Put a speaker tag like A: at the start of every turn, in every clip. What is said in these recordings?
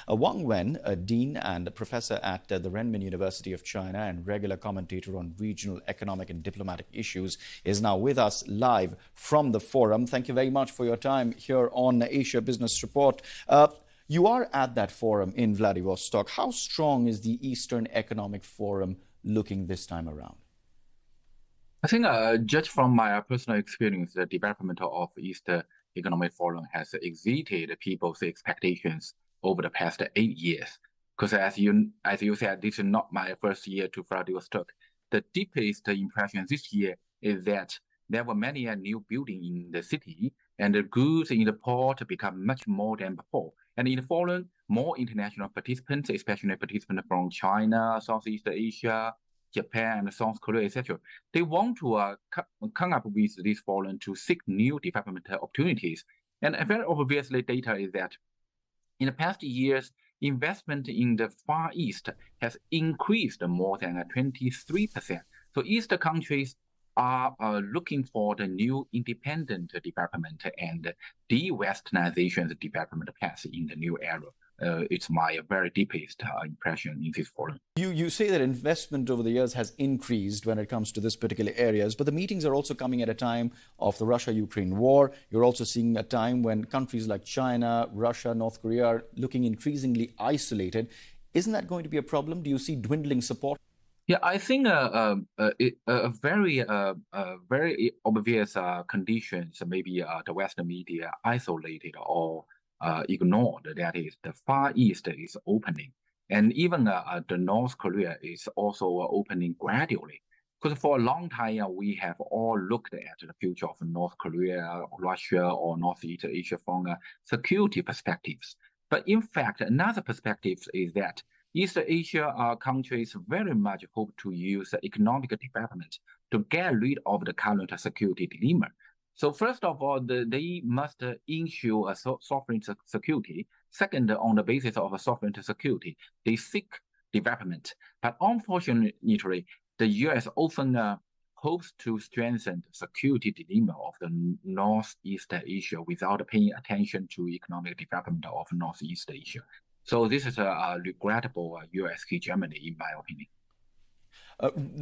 A: Wang Wen, a dean and a professor at the Renmin University of China and regular commentator on regional economic and diplomatic issues, is now with us live from the forum. Thank you very much for your time here on Asia Business Report. You are at that forum in Vladivostok. How strong is the Eastern Economic Forum looking this time around?
B: I think, judged from my personal experience, the development of East Economic Forum has exceeded people's expectations over the past 8 years. Because as you said, this is not my first year to Vladivostok. The deepest impression this year is that there were many new buildings in the city, and the goods in the port become much more than before. And in the forum, more international participants, especially participants from China, Southeast Asia, Japan, and South Korea, etc. They want to come up with this forum to seek new development opportunities. And very obviously, data is that in the past years, investment in the Far East has increased more than 23%. So East countries are looking for the new independent development and de-Westernization development path in the new era. It's my very deepest impression in this forum.
A: You say that investment over the years has increased when it comes to this particular areas, but the meetings are also coming at a time of the Russia-Ukraine war. You're also seeing a time when countries like China, Russia, North Korea are looking increasingly isolated. Isn't that going to be a problem? Do you see dwindling support?
B: Yeah, I think a very obvious conditions maybe the Western media isolated or ignored. That is, the Far East is opening, and even the North Korea is also opening gradually. Because for a long time we have all looked at the future of North Korea, Russia, or Northeast Asia from security perspectives. But in fact, another perspective is that East Asia countries very much hope to use economic development to get rid of the current security dilemma. So first of all, they must ensure a sovereign security. Second, on the basis of a sovereign security, they seek development. But unfortunately, the U.S. often hopes to strengthen the security dilemma of the Northeast Asia without paying attention to economic development of Northeast Asia. So this is a regrettable U.S. hegemony, in my opinion.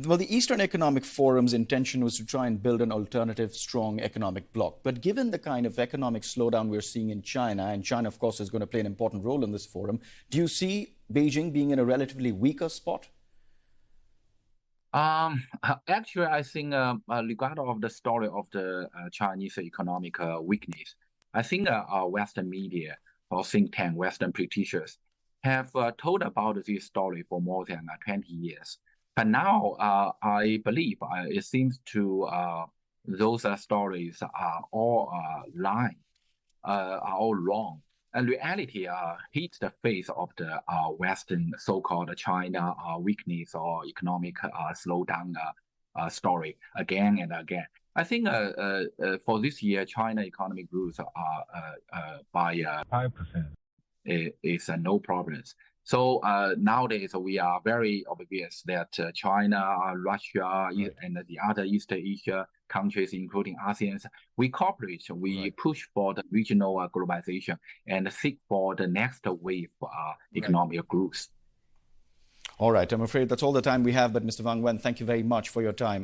A: Well, the Eastern Economic Forum's intention was to try and build an alternative, strong economic bloc. But given the kind of economic slowdown we're seeing in China, and China, of course, is going to play an important role in this forum, do you see Beijing being in a relatively weaker spot?
B: Actually, I think regardless of the story of the Chinese economic weakness, I think our Western media or think tank, Western practitioners have told about this story for more than 20 years. But now I believe it seems to those stories are all lying, are all wrong. And reality hits the face of the Western so-called China weakness or economic slowdown story again and again. I think for this year, China economic growth by 5% is no problems. So nowadays we are very obvious that China, Russia, and the other East Asia countries, including ASEAN, we cooperate, we push for the regional globalization and seek for the next wave economic growth.
A: All right, I'm afraid that's all the time we have, but Mr. Wang Wen, thank you very much for your time.